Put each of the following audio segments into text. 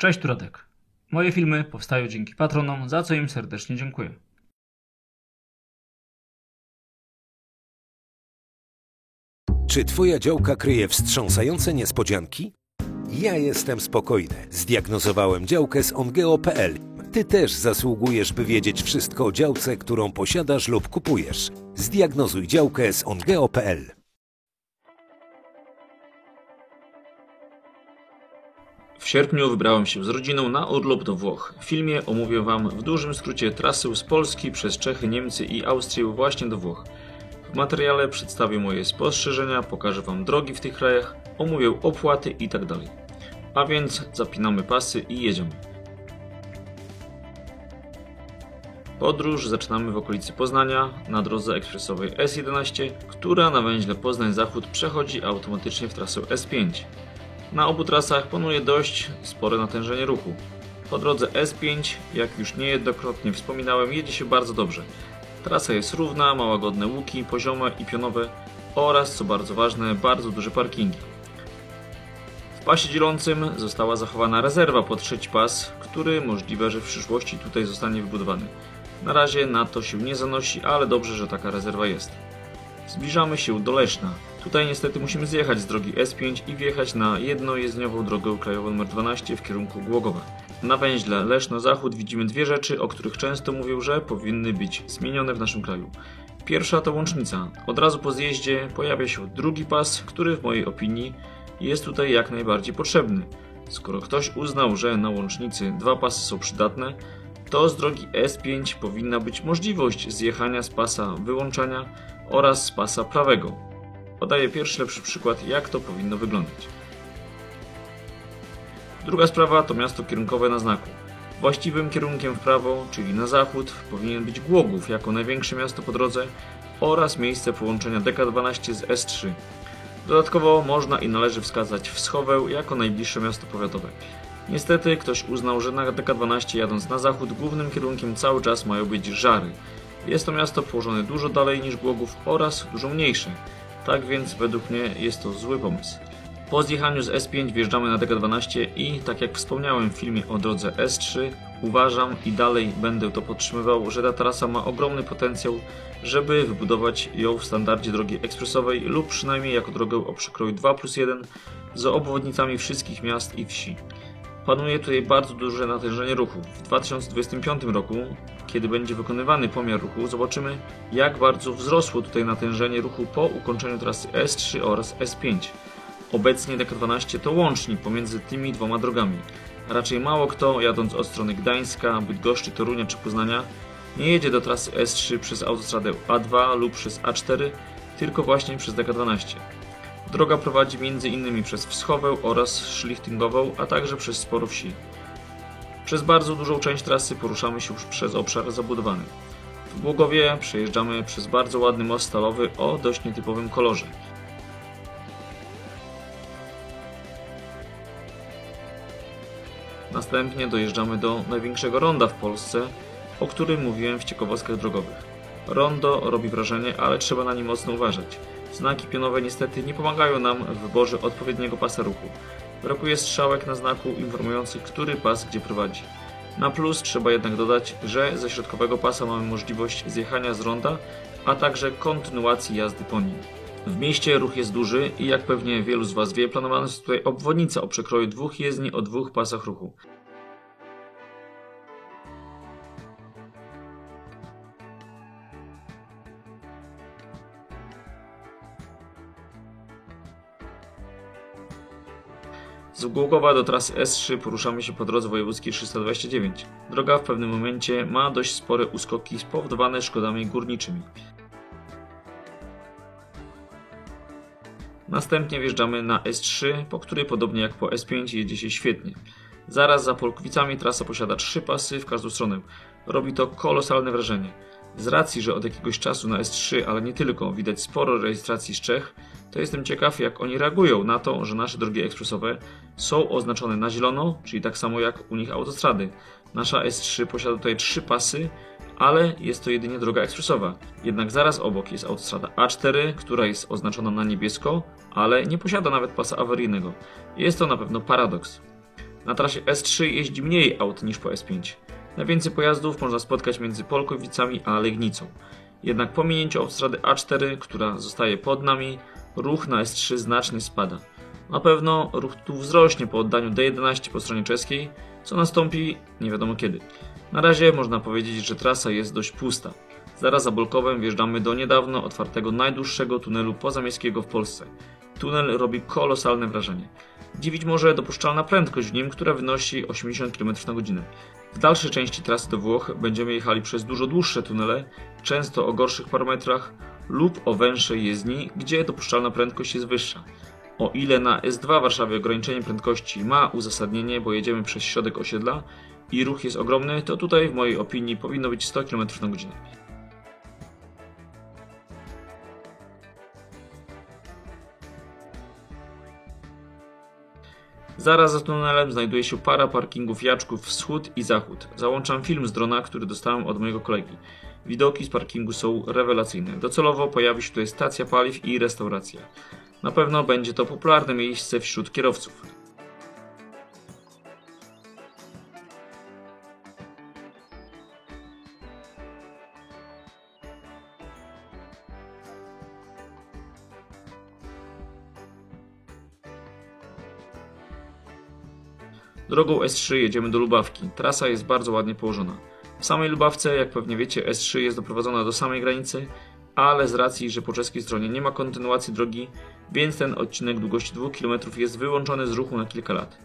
Cześć, tu Radek. Moje filmy powstają dzięki patronom, za co im serdecznie dziękuję. Czy twoja działka kryje wstrząsające niespodzianki? Ja jestem spokojny. Zdiagnozowałem działkę z ongeo.pl. Ty też zasługujesz, by wiedzieć wszystko o działce, którą posiadasz lub kupujesz. Zdiagnozuj działkę z ongeo.pl. W sierpniu wybrałem się z rodziną na urlop do Włoch. W filmie omówię Wam w dużym skrócie trasę z Polski przez Czechy, Niemcy i Austrię właśnie do Włoch. W materiale przedstawię moje spostrzeżenia, pokażę Wam drogi w tych krajach, omówię opłaty itd. A więc zapinamy pasy i jedziemy. Podróż zaczynamy w okolicy Poznania na drodze ekspresowej S11, która na węźle Poznań-Zachód przechodzi automatycznie w trasę S5. Na obu trasach panuje dość spore natężenie ruchu. Po drodze S5, jak już niejednokrotnie wspominałem, jedzie się bardzo dobrze. Trasa jest równa, ma łagodne łuki, poziome i pionowe oraz, co bardzo ważne, bardzo duże parkingi. W pasie dzielącym została zachowana rezerwa pod trzeci pas, który możliwe, że w przyszłości tutaj zostanie wybudowany. Na razie na to się nie zanosi, ale dobrze, że taka rezerwa jest. Zbliżamy się do Leszna. Tutaj niestety musimy zjechać z drogi S5 i wjechać na jednojezdniową drogę krajową nr 12 w kierunku Głogowa. Na węźle Leszno-Zachód widzimy dwie rzeczy, o których często mówię, że powinny być zmienione w naszym kraju. Pierwsza to łącznica. Od razu po zjeździe pojawia się drugi pas, który w mojej opinii jest tutaj jak najbardziej potrzebny. Skoro ktoś uznał, że na łącznicy dwa pasy są przydatne, to z drogi S5 powinna być możliwość zjechania z pasa wyłączania oraz z pasa prawego. Podaję pierwszy lepszy przykład, jak to powinno wyglądać. Druga sprawa to miasto kierunkowe na znaku. Właściwym kierunkiem w prawo, czyli na zachód, powinien być Głogów jako największe miasto po drodze oraz miejsce połączenia DK12 z S3. Dodatkowo można i należy wskazać Wschowę jako najbliższe miasto powiatowe. Niestety ktoś uznał, że na DK12 jadąc na zachód głównym kierunkiem cały czas mają być Żary. Jest to miasto położone dużo dalej niż Głogów oraz dużo mniejsze. Tak więc według mnie jest to zły pomysł. Po zjechaniu z S5 wjeżdżamy na DK12 i tak jak wspomniałem w filmie o drodze S3, uważam i dalej będę to podtrzymywał, że ta trasa ma ogromny potencjał, żeby wybudować ją w standardzie drogi ekspresowej lub przynajmniej jako drogę o przekroju 2+1 z obwodnicami wszystkich miast i wsi. Panuje tutaj bardzo duże natężenie ruchu. W 2025 roku, kiedy będzie wykonywany pomiar ruchu, zobaczymy, jak bardzo wzrosło tutaj natężenie ruchu po ukończeniu trasy S3 oraz S5. Obecnie DK12 to łącznik pomiędzy tymi dwoma drogami. Raczej mało kto, jadąc od strony Gdańska, Bydgoszczy, Torunia czy Poznania, nie jedzie do trasy S3 przez autostradę A2 lub przez A4, tylko właśnie przez DK12. Droga prowadzi m.in. przez Wschowę oraz Szlichtingową, a także przez sporo wsi. Przez bardzo dużą część trasy poruszamy się już przez obszar zabudowany. W Głogowie przejeżdżamy przez bardzo ładny most stalowy o dość nietypowym kolorze. Następnie dojeżdżamy do największego ronda w Polsce, o którym mówiłem w ciekawostkach drogowych. Rondo robi wrażenie, ale trzeba na nie mocno uważać. Znaki pionowe niestety nie pomagają nam w wyborze odpowiedniego pasa ruchu. Brakuje strzałek na znaku informujących, który pas gdzie prowadzi. Na plus trzeba jednak dodać, że ze środkowego pasa mamy możliwość zjechania z ronda, a także kontynuacji jazdy po nim. W mieście ruch jest duży i jak pewnie wielu z Was wie, planowana jest tutaj obwodnica o przekroju dwóch jezdni o dwóch pasach ruchu. Z Głogowa do trasy S3 poruszamy się po drodze wojewódzkiej 329. Droga w pewnym momencie ma dość spore uskoki spowodowane szkodami górniczymi. Następnie wjeżdżamy na S3, po której podobnie jak po S5 jedzie się świetnie. Zaraz za Polkowicami trasa posiada 3 pasy w każdą stronę. Robi to kolosalne wrażenie. Z racji, że od jakiegoś czasu na S3, ale nie tylko, widać sporo rejestracji z Czech, to jestem ciekaw, jak oni reagują na to, że nasze drogi ekspresowe są oznaczone na zielono, czyli tak samo jak u nich autostrady. Nasza S3 posiada tutaj 3 pasy, ale jest to jedynie droga ekspresowa. Jednak zaraz obok jest autostrada A4, która jest oznaczona na niebiesko, ale nie posiada nawet pasa awaryjnego. Jest to na pewno paradoks. Na trasie S3 jeździ mniej aut niż po S5. Najwięcej pojazdów można spotkać między Polkowicami a Legnicą. Jednak po minięciu autostrady A4, która zostaje pod nami, ruch na S3 znacznie spada. Na pewno ruch tu wzrośnie po oddaniu D11 po stronie czeskiej, co nastąpi nie wiadomo kiedy. Na razie można powiedzieć, że trasa jest dość pusta. Zaraz za Bolkowem wjeżdżamy do niedawno otwartego najdłuższego tunelu pozamiejskiego w Polsce. Tunel robi kolosalne wrażenie. Dziwić może dopuszczalna prędkość w nim, która wynosi 80 km/h. W dalszej części trasy do Włoch będziemy jechali przez dużo dłuższe tunele, często o gorszych parametrach lub o węższej jezdni, gdzie dopuszczalna prędkość jest wyższa. O ile na S2 w Warszawie ograniczenie prędkości ma uzasadnienie, bo jedziemy przez środek osiedla i ruch jest ogromny, to tutaj w mojej opinii powinno być 100 km/h. Zaraz za tunelem znajduje się para parkingów Jaczków wschód i zachód. Załączam film z drona, który dostałem od mojego kolegi. Widoki z parkingu są rewelacyjne. Docelowo pojawi się tutaj stacja paliw i restauracja. Na pewno będzie to popularne miejsce wśród kierowców. Drogą S3 jedziemy do Lubawki. Trasa jest bardzo ładnie położona. W samej Lubawce, jak pewnie wiecie, S3 jest doprowadzona do samej granicy, ale z racji, że po czeskiej stronie nie ma kontynuacji drogi, więc ten odcinek długości 2 km jest wyłączony z ruchu na kilka lat.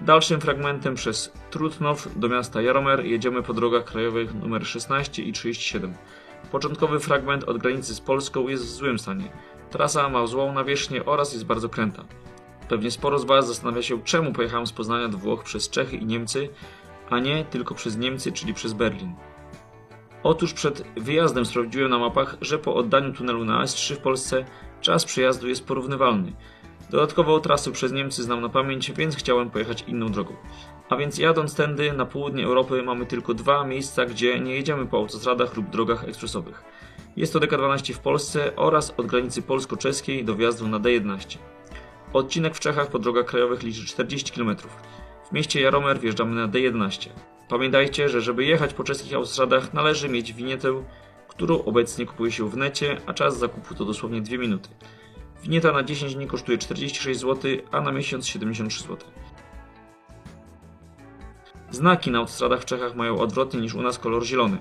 Dalszym fragmentem przez Trutnów do miasta Jaromer jedziemy po drogach krajowych nr 16 i 37. Początkowy fragment od granicy z Polską jest w złym stanie. Trasa ma złą nawierzchnię oraz jest bardzo kręta. Pewnie sporo z Was zastanawia się, czemu pojechałem z Poznania do Włoch przez Czechy i Niemcy, a nie tylko przez Niemcy, czyli przez Berlin. Otóż przed wyjazdem sprawdziłem na mapach, że po oddaniu tunelu na S3 w Polsce czas przejazdu jest porównywalny. Dodatkowo trasy przez Niemcy znam na pamięć, więc chciałem pojechać inną drogą. A więc jadąc tędy na południe Europy mamy tylko dwa miejsca, gdzie nie jedziemy po autostradach lub drogach ekspresowych. Jest to DK12 w Polsce oraz od granicy polsko-czeskiej do wjazdu na D11. Odcinek w Czechach po drogach krajowych liczy 40 km. W mieście Jaromer wjeżdżamy na D11. Pamiętajcie, że żeby jechać po czeskich autostradach należy mieć winietę, którą obecnie kupuje się w necie, a czas zakupu to dosłownie 2 minuty. Winieta na 10 dni kosztuje 46 zł, a na miesiąc 73 zł. Znaki na autostradach w Czechach mają odwrotnie niż u nas kolor zielony.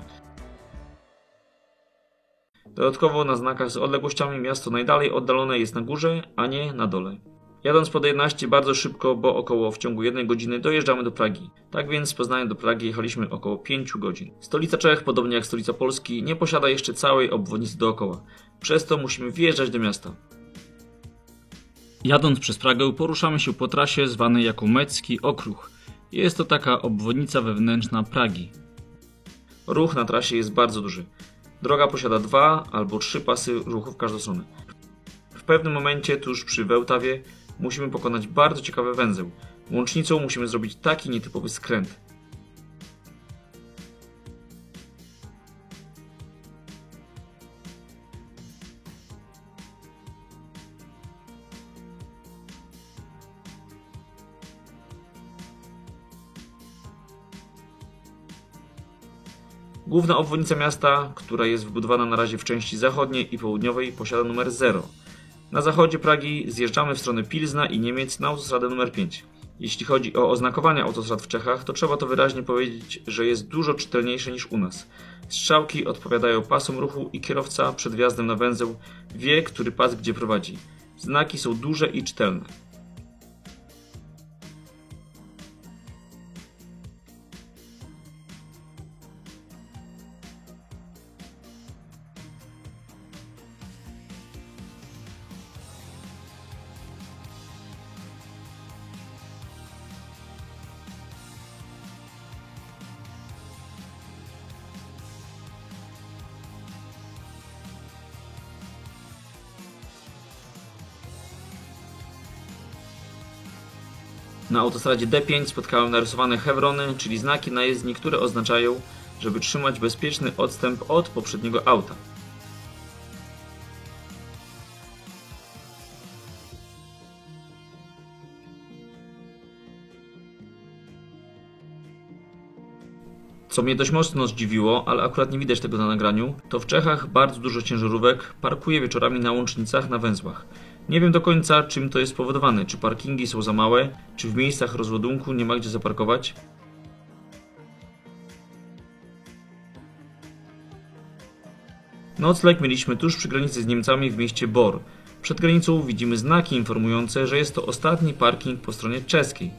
Dodatkowo na znakach z odległościami miasto najdalej oddalone jest na górze, a nie na dole. Jadąc po D11 bardzo szybko, bo około w ciągu 1 godziny dojeżdżamy do Pragi. Tak więc z Poznania do Pragi jechaliśmy około 5 godzin. Stolica Czech, podobnie jak stolica Polski, nie posiada jeszcze całej obwodnicy dookoła. Przez to musimy wjeżdżać do miasta. Jadąc przez Pragę poruszamy się po trasie zwanej jako Mecki Okruch. Jest to taka obwodnica wewnętrzna Pragi. Ruch na trasie jest bardzo duży. Droga posiada 2 albo 3 pasy ruchu w każdą stronę. W pewnym momencie, tuż przy Wełtawie, musimy pokonać bardzo ciekawy węzeł. Łącznicą musimy zrobić taki nietypowy skręt. Główna obwodnica miasta, która jest wybudowana na razie w części zachodniej i południowej, posiada numer 0. Na zachodzie Pragi zjeżdżamy w stronę Pilzna i Niemiec na autostradę nr 5. Jeśli chodzi o oznakowanie autostrad w Czechach, to trzeba to wyraźnie powiedzieć, że jest dużo czytelniejsze niż u nas. Strzałki odpowiadają pasom ruchu i kierowca przed wjazdem na węzeł wie, który pas gdzie prowadzi. Znaki są duże i czytelne. Na autostradzie D5 spotkałem narysowane hewrony, czyli znaki na jezdni, które oznaczają, żeby trzymać bezpieczny odstęp od poprzedniego auta. Co mnie dość mocno zdziwiło, ale akurat nie widać tego na nagraniu, to w Czechach bardzo dużo ciężarówek parkuje wieczorami na łącznicach na węzłach. Nie wiem do końca, czym to jest spowodowane, czy parkingi są za małe, czy w miejscach rozładunku nie ma gdzie zaparkować. Nocleg mieliśmy tuż przy granicy z Niemcami w mieście Bor. Przed granicą widzimy znaki informujące, że jest to ostatni parking po stronie czeskiej.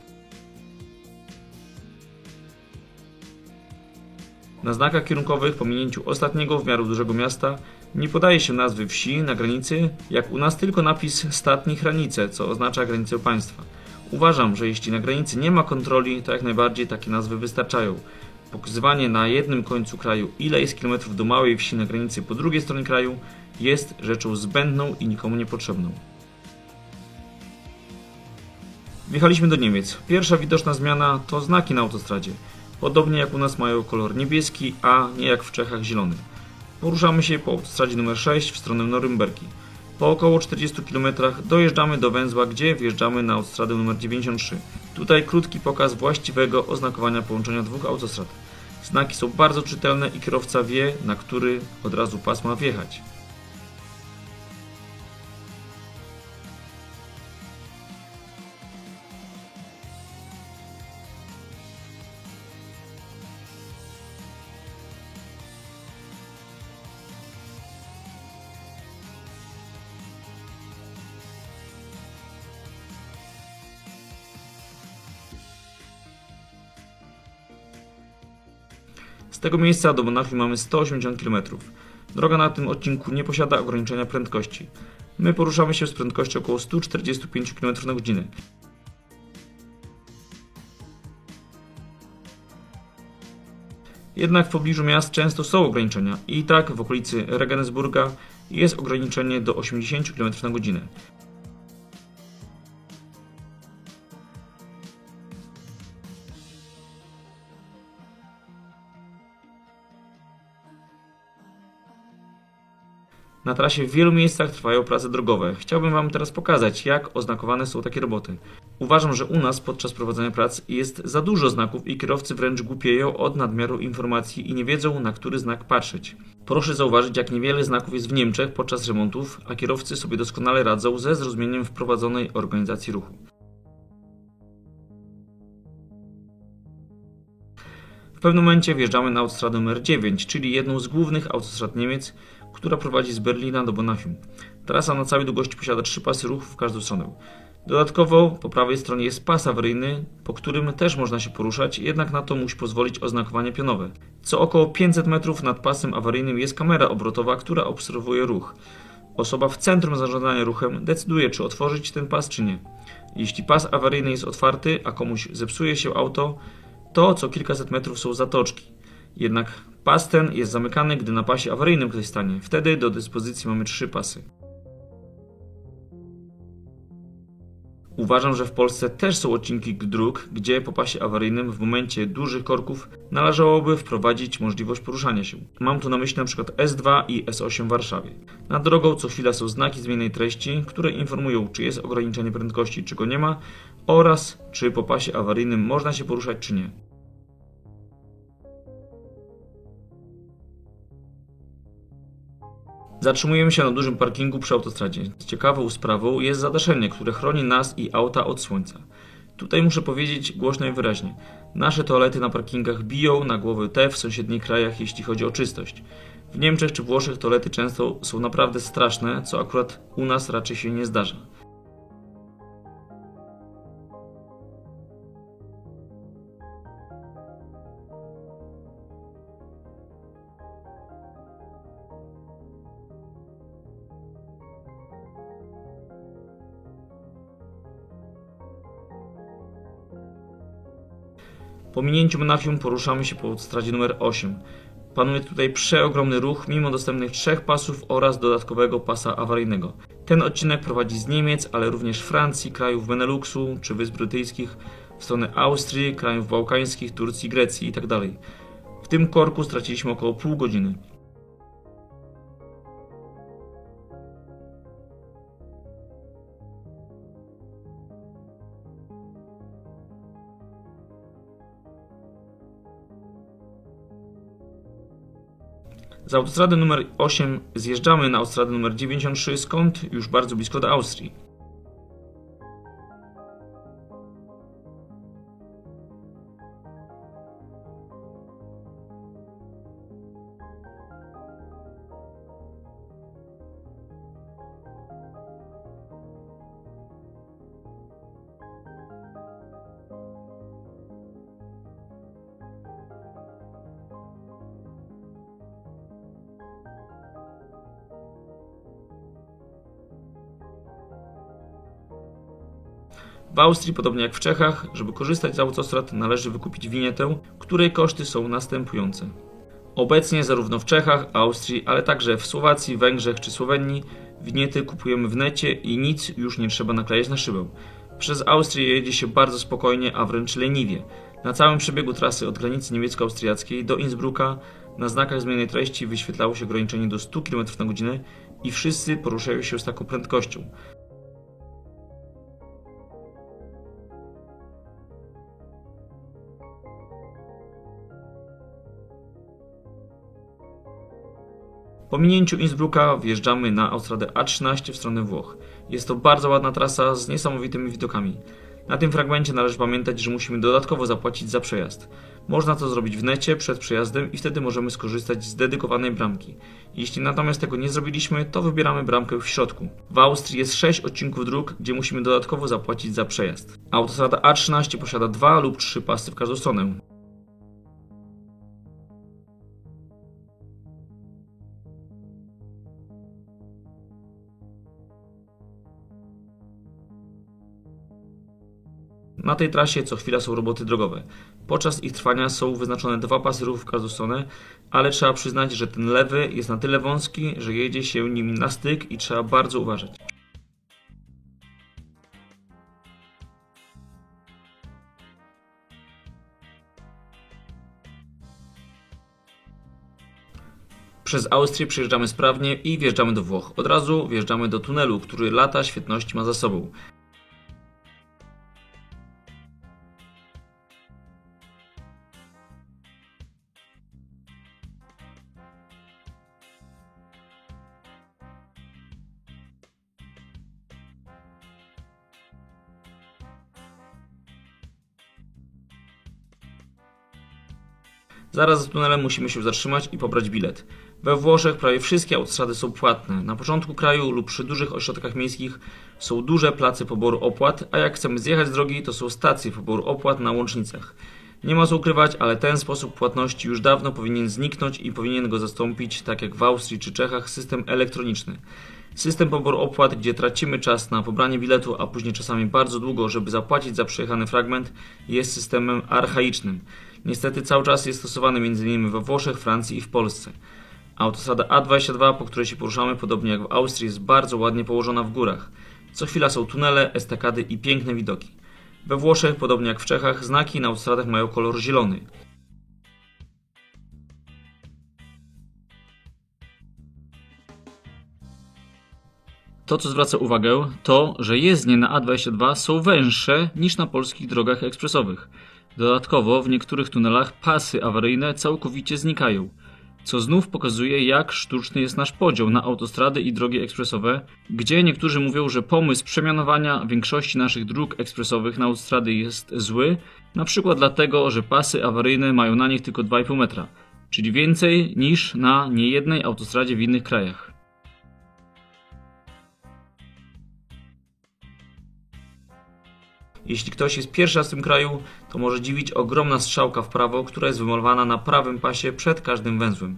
Na znakach kierunkowych po minięciu ostatniego w miarę dużego miasta nie podaje się nazwy wsi na granicy, jak u nas tylko napis Statni Hranice, co oznacza granicę państwa. Uważam, że jeśli na granicy nie ma kontroli, to jak najbardziej takie nazwy wystarczają. Pokazywanie na jednym końcu kraju, ile jest kilometrów do małej wsi na granicy po drugiej stronie kraju, jest rzeczą zbędną i nikomu niepotrzebną. Wjechaliśmy do Niemiec. Pierwsza widoczna zmiana to znaki na autostradzie. Podobnie jak u nas mają kolor niebieski, a nie jak w Czechach zielony. Poruszamy się po autostradzie numer 6 w stronę Norymbergi. Po około 40 km dojeżdżamy do węzła, gdzie wjeżdżamy na autostradę numer 93. Tutaj krótki pokaz właściwego oznakowania połączenia dwóch autostrad. Znaki są bardzo czytelne i kierowca wie, na który od razu pas ma wjechać. Z tego miejsca do Monachium mamy 180 km. Droga na tym odcinku nie posiada ograniczenia prędkości. My poruszamy się z prędkością około 145 km/h. Jednak w pobliżu miast często są ograniczenia i tak w okolicy Regensburga jest ograniczenie do 80 km/h. Na trasie w wielu miejscach trwają prace drogowe. Chciałbym Wam teraz pokazać, jak oznakowane są takie roboty. Uważam, że u nas podczas prowadzenia prac jest za dużo znaków i kierowcy wręcz głupieją od nadmiaru informacji i nie wiedzą, na który znak patrzeć. Proszę zauważyć, jak niewiele znaków jest w Niemczech podczas remontów, a kierowcy sobie doskonale radzą ze zrozumieniem wprowadzonej organizacji ruchu. W pewnym momencie wjeżdżamy na autostradę numer 9, czyli jedną z głównych autostrad Niemiec, która prowadzi z Berlina do Monachium. Trasa na całej długości posiada 3 pasy ruchu w każdą stronę. Dodatkowo po prawej stronie jest pas awaryjny, po którym też można się poruszać, jednak na to musi pozwolić oznakowanie pionowe. Co około 500 metrów nad pasem awaryjnym jest kamera obrotowa, która obserwuje ruch. Osoba w centrum zarządzania ruchem decyduje, czy otworzyć ten pas, czy nie. Jeśli pas awaryjny jest otwarty, a komuś zepsuje się auto, to co kilkaset metrów są zatoczki. Jednak pas ten jest zamykany, gdy na pasie awaryjnym ktoś stanie. Wtedy do dyspozycji mamy 3 pasy. Uważam, że w Polsce też są odcinki dróg, gdzie po pasie awaryjnym w momencie dużych korków należałoby wprowadzić możliwość poruszania się. Mam tu na myśli np. S2 i S8 w Warszawie. Nad drogą co chwila są znaki zmiennej treści, które informują, czy jest ograniczenie prędkości, czy go nie ma, oraz czy po pasie awaryjnym można się poruszać, czy nie. Zatrzymujemy się na dużym parkingu przy autostradzie. Ciekawą sprawą jest zadaszenie, które chroni nas i auta od słońca. Tutaj muszę powiedzieć głośno i wyraźnie. Nasze toalety na parkingach biją na głowę te w sąsiednich krajach, jeśli chodzi o czystość. W Niemczech czy Włoszech toalety często są naprawdę straszne, co akurat u nas raczej się nie zdarza. Po minięciu Monachium poruszamy się po autostradzie numer 8. Panuje tutaj przeogromny ruch mimo dostępnych 3 pasów oraz dodatkowego pasa awaryjnego. Ten odcinek prowadzi z Niemiec, ale również Francji, krajów Beneluxu czy Wysp Brytyjskich, w stronę Austrii, krajów bałkańskich, Turcji, Grecji itd. W tym korku straciliśmy około pół godziny. Z autostrady numer 8 zjeżdżamy na autostradę numer 93, skąd już bardzo blisko do Austrii. W Austrii, podobnie jak w Czechach, żeby korzystać z autostrad należy wykupić winietę, której koszty są następujące. Obecnie zarówno w Czechach, Austrii, ale także w Słowacji, Węgrzech czy Słowenii winiety kupujemy w necie i nic już nie trzeba naklejać na szybę. Przez Austrię jedzie się bardzo spokojnie, a wręcz leniwie. Na całym przebiegu trasy od granicy niemiecko-austriackiej do Innsbrucka na znakach zmiennej treści wyświetlało się ograniczenie do 100 km/h i wszyscy poruszają się z taką prędkością. Po minięciu Innsbrucka wjeżdżamy na autostradę A13 w stronę Włoch. Jest to bardzo ładna trasa z niesamowitymi widokami. Na tym fragmencie należy pamiętać, że musimy dodatkowo zapłacić za przejazd. Można to zrobić w necie przed przejazdem i wtedy możemy skorzystać z dedykowanej bramki. Jeśli natomiast tego nie zrobiliśmy, to wybieramy bramkę w środku. W Austrii jest 6 odcinków dróg, gdzie musimy dodatkowo zapłacić za przejazd. Autostrada A13 posiada 2 lub 3 pasy w każdą stronę. Na tej trasie co chwila są roboty drogowe. Podczas ich trwania są wyznaczone 2 pasy ruchu w każdą stronę, ale trzeba przyznać, że ten lewy jest na tyle wąski, że jedzie się nim na styk i trzeba bardzo uważać. Przez Austrię przejeżdżamy sprawnie i wjeżdżamy do Włoch. Od razu wjeżdżamy do tunelu, który lata świetności ma za sobą. Zaraz za tunelem musimy się zatrzymać i pobrać bilet. We Włoszech prawie wszystkie autostrady są płatne. Na początku kraju lub przy dużych ośrodkach miejskich są duże place poboru opłat, a jak chcemy zjechać z drogi, to są stacje poboru opłat na łącznicach. Nie ma co ukrywać, ale ten sposób płatności już dawno powinien zniknąć i powinien go zastąpić, tak jak w Austrii czy Czechach, system elektroniczny. System poboru opłat, gdzie tracimy czas na pobranie biletu, a później czasami bardzo długo, żeby zapłacić za przejechany fragment, jest systemem archaicznym. Niestety cały czas jest stosowany m.in. we Włoszech, Francji i w Polsce. Autostrada A22, po której się poruszamy, podobnie jak w Austrii, jest bardzo ładnie położona w górach. Co chwila są tunele, estakady i piękne widoki. We Włoszech, podobnie jak w Czechach, znaki na autostradach mają kolor zielony. To, co zwraca uwagę, to, że jezdnie na A22 są węższe niż na polskich drogach ekspresowych. Dodatkowo w niektórych tunelach pasy awaryjne całkowicie znikają, co znów pokazuje, jak sztuczny jest nasz podział na autostrady i drogi ekspresowe, gdzie niektórzy mówią, że pomysł przemianowania większości naszych dróg ekspresowych na autostrady jest zły, na przykład dlatego, że pasy awaryjne mają na nich tylko 2,5 metra, czyli więcej niż na niejednej autostradzie w innych krajach. Jeśli ktoś jest pierwszy raz w tym kraju, to może dziwić ogromna strzałka w prawo, która jest wymalowana na prawym pasie przed każdym węzłem.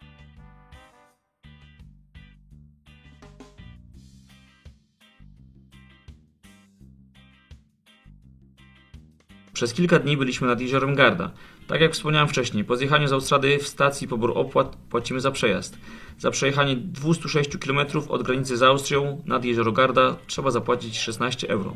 Przez kilka dni byliśmy nad jeziorem Garda. Tak jak wspomniałem wcześniej, po zjechaniu z autostrady w stacji poboru opłat płacimy za przejazd. Za przejechanie 206 km od granicy z Austrią nad jezioro Garda trzeba zapłacić 16 euro.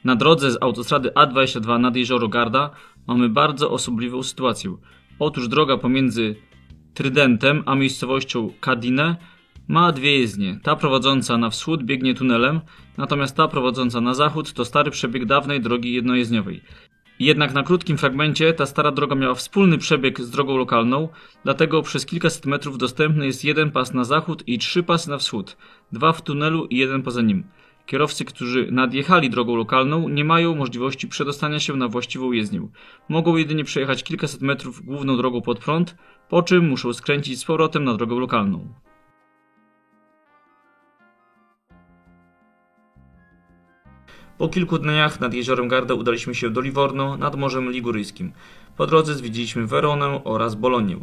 Na drodze z autostrady A22 nad jezioro Garda mamy bardzo osobliwą sytuację. Otóż droga pomiędzy Trydentem a miejscowością Cadine Ma dwie jezdnie. Ta prowadząca na wschód biegnie tunelem, natomiast ta prowadząca na zachód to stary przebieg dawnej drogi jednojezdniowej. Jednak na krótkim fragmencie ta stara droga miała wspólny przebieg z drogą lokalną, dlatego przez kilkaset metrów dostępny jest jeden pas na zachód i 3 pasy na wschód, 2 w tunelu i 1 poza nim. Kierowcy, którzy nadjechali drogą lokalną, nie mają możliwości przedostania się na właściwą jezdnię. Mogą jedynie przejechać kilkaset metrów główną drogą pod prąd, po czym muszą skręcić z powrotem na drogę lokalną. Po kilku dniach nad jeziorem Garda udaliśmy się do Livorno nad Morzem Liguryjskim. Po drodze zwiedziliśmy Weronę oraz Bolonię.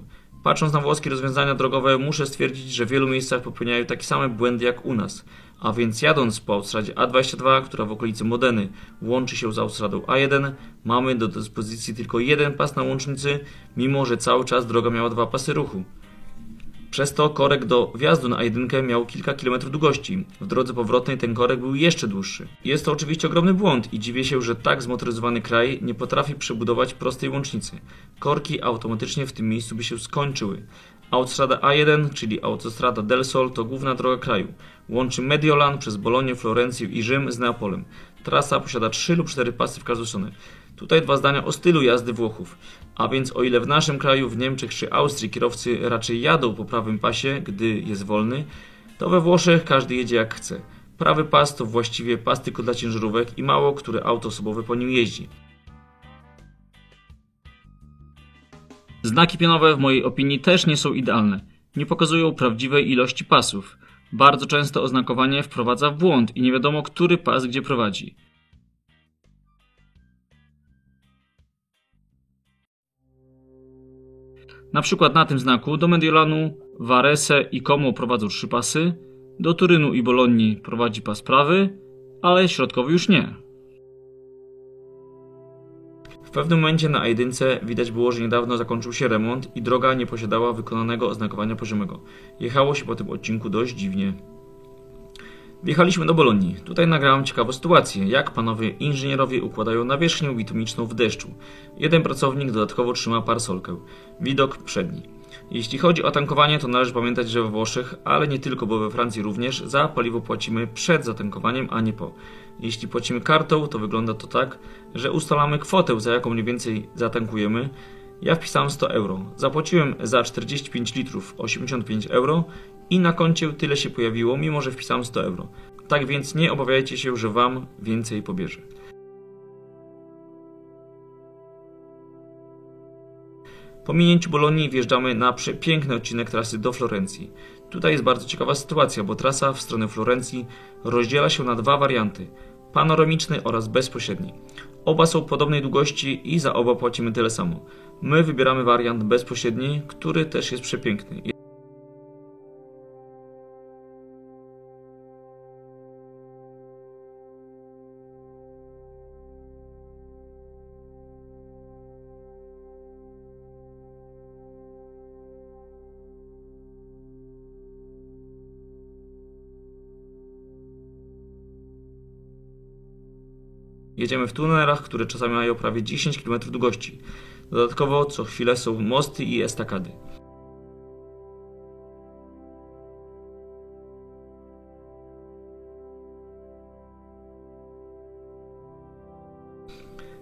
Patrząc na włoskie rozwiązania drogowe, muszę stwierdzić, że w wielu miejscach popełniają takie same błędy jak u nas. A więc jadąc po autostradzie A22, która w okolicy Modeny łączy się z autostradą A1, mamy do dyspozycji tylko jeden pas na łącznicy, mimo że cały czas droga miała 2 pasy ruchu. Przez to korek do wjazdu na A1 miał kilka kilometrów długości. W drodze powrotnej ten korek był jeszcze dłuższy. Jest to oczywiście ogromny błąd i dziwię się, że tak zmotoryzowany kraj nie potrafi przebudować prostej łącznicy. Korki automatycznie w tym miejscu by się skończyły. Autostrada A1, czyli autostrada del Sol, to główna droga kraju. Łączy Mediolan przez Bolonię, Florencję i Rzym z Neapolem. Trasa posiada 3 lub 4 pasy w każdą stronę. Tutaj 2 zdania o stylu jazdy Włochów. A więc o ile w naszym kraju, w Niemczech czy Austrii kierowcy raczej jadą po prawym pasie, gdy jest wolny, to we Włoszech każdy jedzie jak chce. Prawy pas to właściwie pas tylko dla ciężarówek i mało które auto osobowe po nim jeździ. Znaki pionowe w mojej opinii też nie są idealne. Nie pokazują prawdziwej ilości pasów. Bardzo często oznakowanie wprowadza w błąd i nie wiadomo, który pas gdzie prowadzi. Na przykład na tym znaku do Mediolanu, Varese i Como prowadzą 3 pasy, do Turynu i Bolonii prowadzi pas prawy, ale środkowy już nie. W pewnym momencie na A1 widać było, że niedawno zakończył się remont i droga nie posiadała wykonanego oznakowania poziomego. Jechało się po tym odcinku dość dziwnie. Wjechaliśmy do Bolonii. Tutaj nagrałem ciekawą sytuację, jak panowie inżynierowie układają nawierzchnię bitumiczną w deszczu. Jeden pracownik dodatkowo trzyma parasolkę. Widok przedni. Jeśli chodzi o tankowanie, to należy pamiętać, że we Włoszech, ale nie tylko, bo we Francji również, za paliwo płacimy przed zatankowaniem, a nie po. Jeśli płacimy kartą, to wygląda to tak, że ustalamy kwotę, za jaką mniej więcej zatankujemy. Ja wpisałem 100 euro. Zapłaciłem za 45 litrów 85 euro i na koncie tyle się pojawiło, mimo że wpisałem 100 euro. Tak więc nie obawiajcie się, że wam więcej pobierze. Po minięciu Bolonii wjeżdżamy na przepiękny odcinek trasy do Florencji. Tutaj jest bardzo ciekawa sytuacja, bo trasa w stronę Florencji rozdziela się na 2 warianty. Panoramiczny oraz bezpośredni. Oba są podobnej długości i za oba płacimy tyle samo. My wybieramy wariant bezpośredni, który też jest przepiękny. Jedziemy w tunelach, które czasami mają prawie 10 km długości. Dodatkowo co chwilę są mosty i estakady.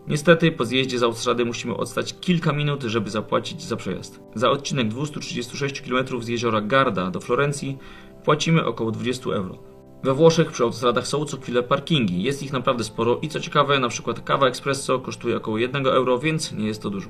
Niestety po zjeździe z autostrady musimy odstać kilka minut, żeby zapłacić za przejazd. Za odcinek 236 km z jeziora Garda do Florencji płacimy około 20 euro. We Włoszech przy autostradach są co chwilę parkingi, jest ich naprawdę sporo i co ciekawe, na przykład kawa espresso kosztuje około 1 euro, więc nie jest to dużo.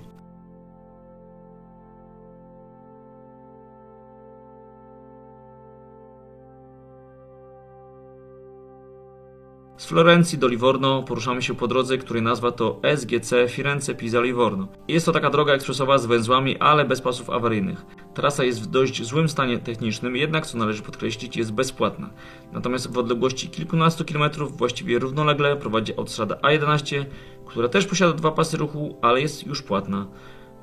Z Florencji do Livorno poruszamy się po drodze, której nazwa to SGC Firenze-Pisa-Livorno. Jest to taka droga ekspresowa z węzłami, ale bez pasów awaryjnych. Trasa jest w dość złym stanie technicznym, jednak co należy podkreślić, jest bezpłatna. Natomiast w odległości kilkunastu kilometrów, właściwie równolegle, prowadzi autostrada A11, która też posiada 2 pasy ruchu, ale jest już płatna.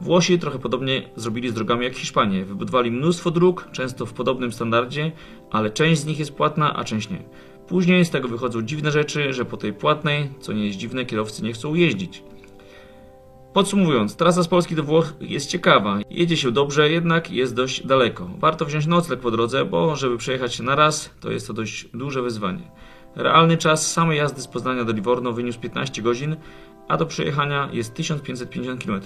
Włosi trochę podobnie zrobili z drogami jak Hiszpanie. Wybudowali mnóstwo dróg, często w podobnym standardzie, ale część z nich jest płatna, a część nie. Później z tego wychodzą dziwne rzeczy, że po tej płatnej, co nie jest dziwne, kierowcy nie chcą jeździć. Podsumowując, trasa z Polski do Włoch jest ciekawa, jedzie się dobrze, jednak jest dość daleko. Warto wziąć nocleg po drodze, bo żeby przejechać się na raz, to jest to dość duże wyzwanie. Realny czas samej jazdy z Poznania do Livorno wyniósł 15 godzin, a do przejechania jest 1550 km.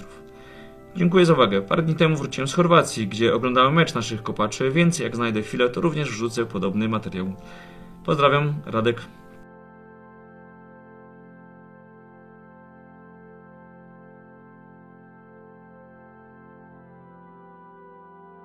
Dziękuję za uwagę. Parę dni temu wróciłem z Chorwacji, gdzie oglądałem mecz naszych kopaczy, więc jak znajdę chwilę, to również wrzucę podobny materiał. Pozdrawiam, Radek.